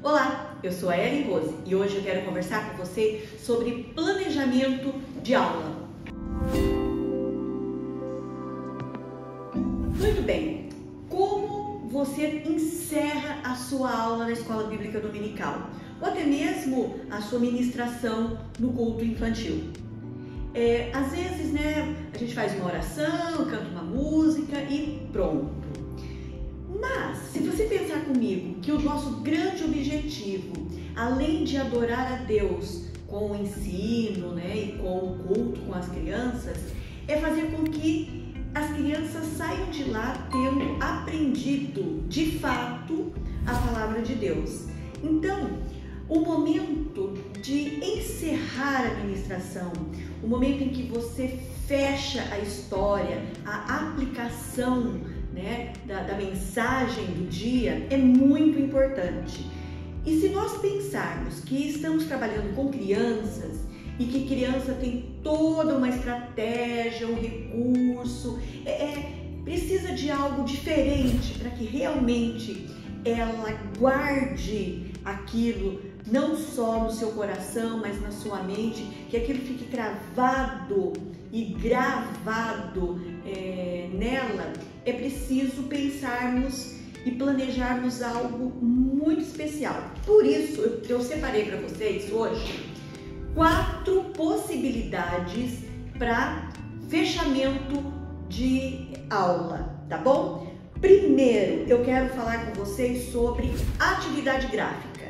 Olá, eu sou a Ellen Rose e hoje eu quero conversar com você sobre planejamento de aula. Muito bem, como você encerra a sua aula na escola bíblica dominical? Ou até mesmo a sua ministração no culto infantil? Às vezes, a gente faz uma oração, canta uma música e pronto. Mas, se você pensar comigo que o nosso grande objetivo, além de adorar a Deus com o ensino, e com o culto com as crianças, é fazer com que as crianças saiam de lá tendo aprendido, de fato, a palavra de Deus. Então, o momento de encerrar a ministração, o momento em que você fecha a história, a aplicação da mensagem do dia é muito importante. E se nós pensarmos que estamos trabalhando com crianças e que criança tem toda uma estratégia, um recurso, precisa de algo diferente para que realmente ela guarde aquilo não só no seu coração, mas na sua mente, que aquilo fique cravado e gravado nela, é preciso pensarmos e planejarmos algo muito especial. Por isso, eu separei para vocês hoje 4 possibilidades para fechamento de aula, tá bom? Primeiro, eu quero falar com vocês sobre atividade gráfica.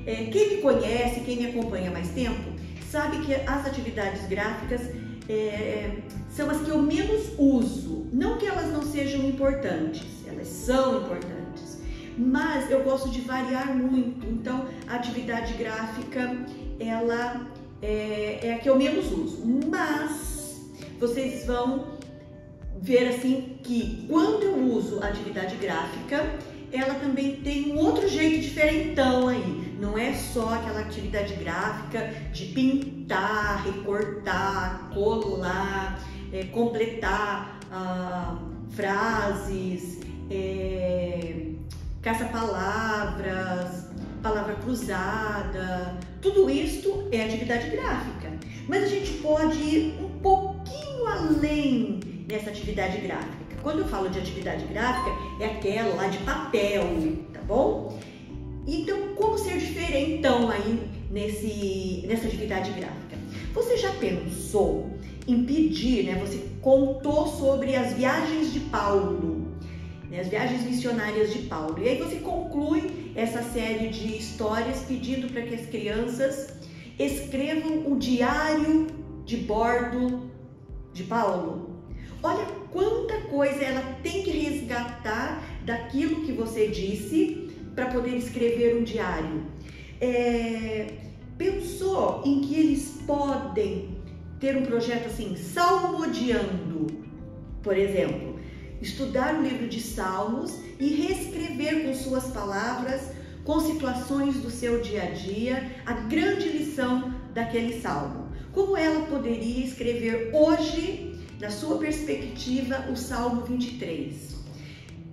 Quem me conhece, quem me acompanha há mais tempo, sabe que as atividades gráficas são as que eu menos uso. Não que elas não sejam importantes, elas são importantes, mas eu gosto de variar muito. Então, a atividade gráfica, ela é a que eu menos uso. Mas vocês vão ver assim que quando eu uso a atividade gráfica, ela também tem um outro jeito diferentão aí. Não é só aquela atividade gráfica de pintar, recortar, colar, completar frases, caça-palavras, palavra cruzada. Tudo isso é atividade gráfica. Mas a gente pode ir um pouquinho além nessa atividade gráfica. Quando eu falo de atividade gráfica, é aquela lá de papel, tá bom? Então, como ser diferentão aí nessa atividade gráfica? Você já pensou em pedir, você contou sobre as viagens de Paulo, as viagens missionárias de Paulo, e aí você conclui essa série de histórias pedindo para que as crianças escrevam o diário de bordo de Paulo. Olha quanta coisa ela tem que resgatar daquilo que você disse para poder escrever um diário. Pensou em que eles podem ter um projeto assim, salmodiando, por exemplo, estudar o livro de Salmos e reescrever com suas palavras, com situações do seu dia a dia, a grande lição daquele salmo. Como ela poderia escrever hoje, na sua perspectiva, o Salmo 23.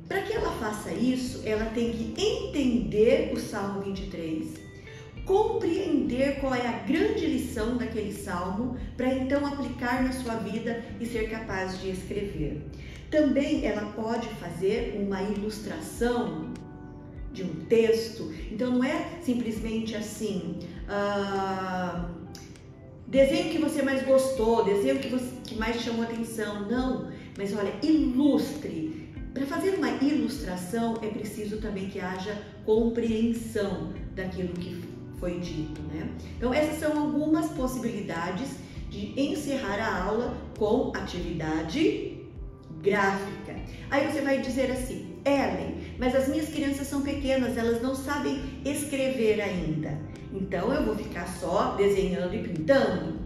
Para que ela faça isso, ela tem que entender o Salmo 23, compreender qual é a grande lição daquele salmo, para então aplicar na sua vida e ser capaz de escrever. Também ela pode fazer uma ilustração de um texto. Então não é simplesmente assim, desenho que você mais gostou, desenho que mais chamou atenção. Não, mas olha, ilustre. Para fazer uma ilustração é preciso também que haja compreensão daquilo que foi dito, Então essas são algumas possibilidades de encerrar a aula com atividade gráfica. Aí você vai dizer assim: Ellen, mas as minhas crianças são pequenas, elas não sabem escrever ainda. Então eu vou ficar só desenhando e pintando?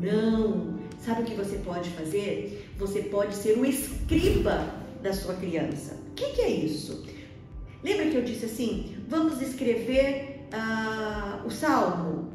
Não! Sabe o que você pode fazer? Você pode ser o escriba da sua criança. O que é isso? Lembra que eu disse assim, vamos escrever o Salmo?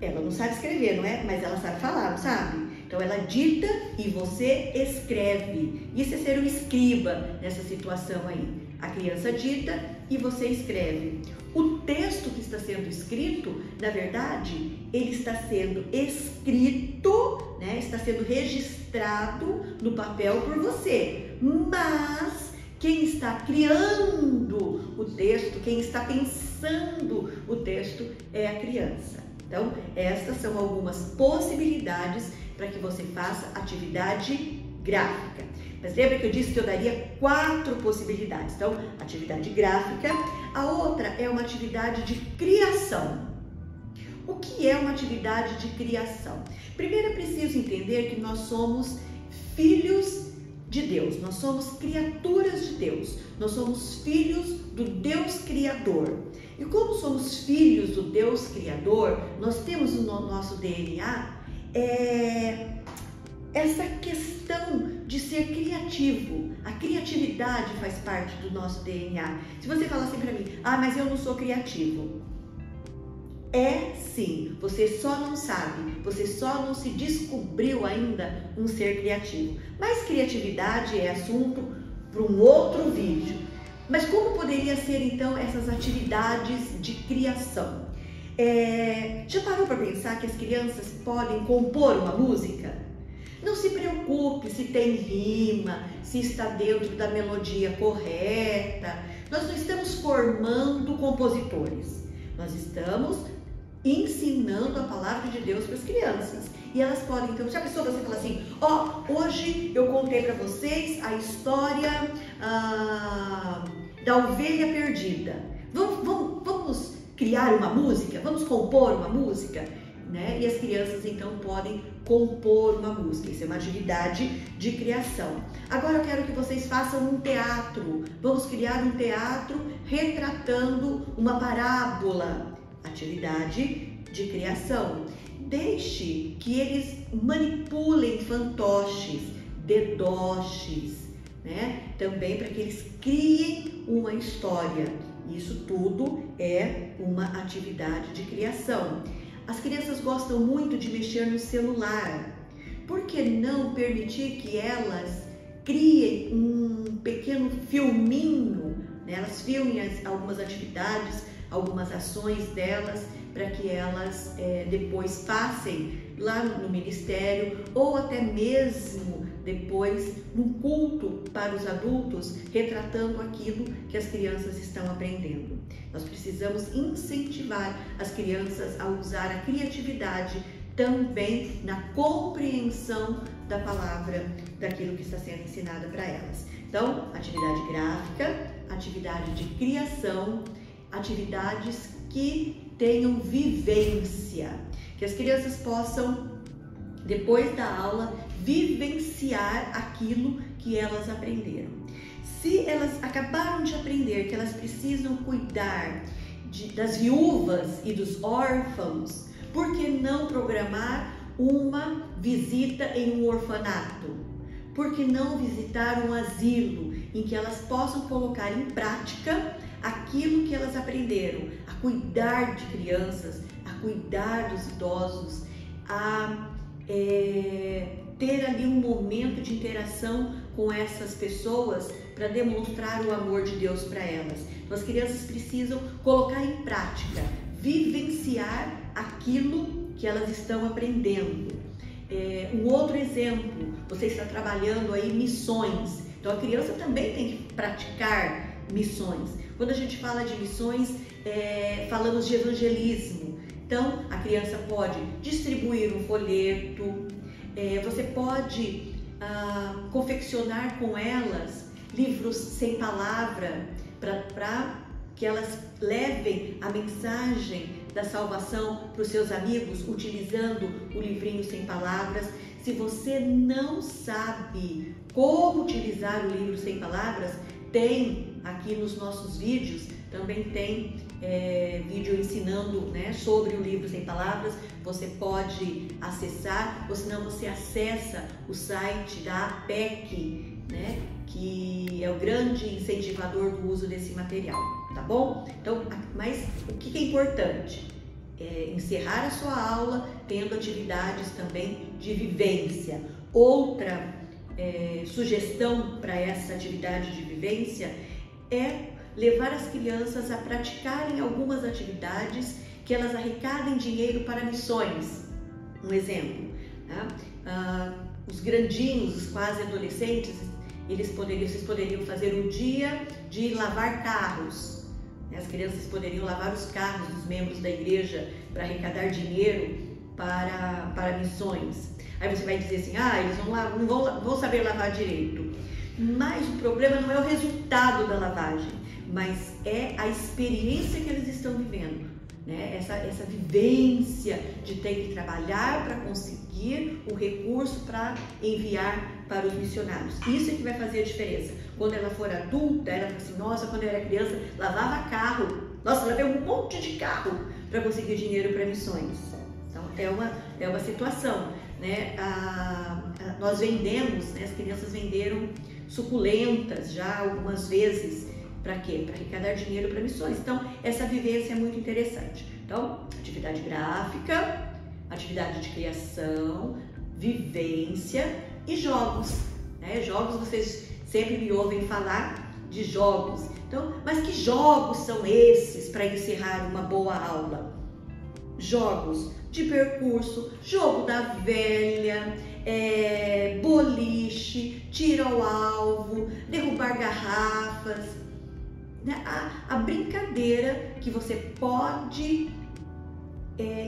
Ela não sabe escrever, não é? Mas ela sabe falar, não sabe? Então ela dita e você escreve. Isso é ser um escriba nessa situação aí. A criança dita e você escreve. O texto que está sendo escrito, na verdade, ele está sendo escrito, né? Está sendo registrado no papel por você, mas quem está criando o texto, quem está pensando o texto é a criança. Então, estas são algumas possibilidades para que você faça atividade gráfica. Mas lembra que eu disse que eu daria 4 possibilidades. Então, atividade gráfica. A outra é uma atividade de criação. O que é uma atividade de criação? Primeiro é preciso entender que nós somos filhos de Deus, nós somos criaturas de Deus, nós somos filhos do Deus Criador. E como somos filhos do Deus Criador, nós temos no nosso DNA essa questão de ser criativo. A criatividade faz parte do nosso DNA. Se você falar assim para mim, mas eu não sou criativo. É sim, você só não sabe, você só não se descobriu ainda um ser criativo. Mas criatividade é assunto para um outro vídeo. Mas como poderia ser então essas atividades de criação? Já parou para pensar que as crianças podem compor uma música? Não se preocupe se tem rima, se está dentro da melodia correta. Nós não estamos formando compositores, nós estamos ensinando a palavra de Deus para as crianças. E elas podem, então, já pensou você falar assim, hoje eu contei para vocês a história da ovelha perdida. Vamos criar uma música? Vamos compor uma música? Né? E as crianças, então, podem compor uma música. Isso é uma atividade de criação. Agora eu quero que vocês façam um teatro. Vamos criar um teatro retratando uma parábola. Atividade de criação. Deixe que eles manipulem fantoches, dedoches, né? Também para que eles criem uma história. Isso tudo é uma atividade de criação. As crianças gostam muito de mexer no celular. Por que não permitir que elas criem um pequeno filminho, né? Elas filmem algumas atividades, algumas ações delas, para que elas depois passem lá no ministério ou até mesmo depois no culto para os adultos, retratando aquilo que as crianças estão aprendendo. Nós precisamos incentivar as crianças a usar a criatividade também na compreensão da palavra, daquilo que está sendo ensinado para elas. Então, atividade gráfica, atividade de criação, atividades que tenham vivência, que as crianças possam, depois da aula, vivenciar aquilo que elas aprenderam. Se elas acabaram de aprender que elas precisam cuidar das viúvas e dos órfãos, por que não programar uma visita em um orfanato? Por que não visitar um asilo em que elas possam colocar em prática aquilo que elas aprenderam, a cuidar de crianças, a cuidar dos idosos, a ter ali um momento de interação com essas pessoas para demonstrar o amor de Deus para elas. Então, as crianças precisam colocar em prática, vivenciar aquilo que elas estão aprendendo. Um outro exemplo, você está trabalhando aí missões, então a criança também tem que praticar missões. Quando a gente fala de missões, falamos de evangelismo. Então, a criança pode distribuir um folheto, você pode confeccionar com elas livros sem palavra, para que elas levem a mensagem da salvação para os seus amigos, utilizando o livrinho sem palavras. Se você não sabe como utilizar o livro sem palavras, tem aqui nos nossos vídeos, também tem vídeo ensinando, né, sobre o livro sem palavras. Você pode acessar, ou senão você acessa o site da APEC, né, que é o grande incentivador do uso desse material, tá bom? Então, mas o que é importante? Encerrar a sua aula tendo atividades também de vivência. Outra sugestão para essa atividade de vivência é levar as crianças a praticarem algumas atividades que elas arrecadem dinheiro para missões. Um exemplo, né? Os grandinhos, os quase adolescentes, vocês poderiam fazer um dia de lavar carros. As crianças poderiam lavar os carros dos membros da igreja para arrecadar dinheiro para missões. Aí você vai dizer assim, eles não vão saber lavar direito. Mas o problema não é o resultado da lavagem, mas é a experiência que eles estão vivendo, né? Essa vivência de ter que trabalhar para conseguir o recurso para enviar para os missionários. Isso é que vai fazer a diferença. Quando ela for adulta, ela fala assim, nossa, quando eu era criança, lavava carro. Nossa, lavei um monte de carro para conseguir dinheiro para missões. Então, é uma situação, né? Nós vendemos, né? As crianças venderam suculentas já algumas vezes. Para quê? Para arrecadar dinheiro para missões. Então, essa vivência é muito interessante. Então, atividade gráfica, atividade de criação, vivência e jogos, né? Jogos, vocês sempre me ouvem falar de jogos. Então, mas que jogos são esses para encerrar uma boa aula? Jogos de percurso, jogo da velha, boliche, tiro ao alvo, derrubar garrafas, né? A brincadeira que você pode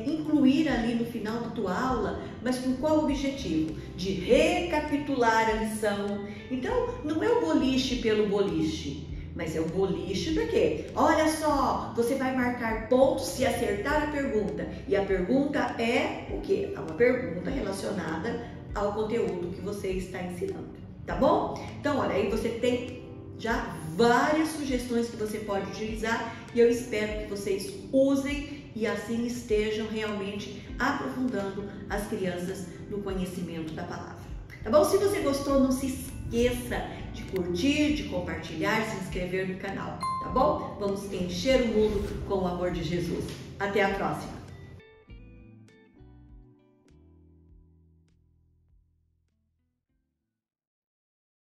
incluir ali no final da tua aula, mas com qual objetivo? De recapitular a lição. Então, não é o boliche pelo boliche, mas é o boliche para quê? Olha só, você vai marcar pontos se acertar a pergunta. E a pergunta é o quê? É uma pergunta relacionada ao conteúdo que você está ensinando, tá bom? Então, olha, aí você tem já várias sugestões que você pode utilizar e eu espero que vocês usem e assim estejam realmente aprofundando as crianças no conhecimento da palavra. Tá bom? Se você gostou, não se esqueça de curtir, de compartilhar, se inscrever no canal, tá bom? Vamos encher o mundo com o amor de Jesus. Até a próxima!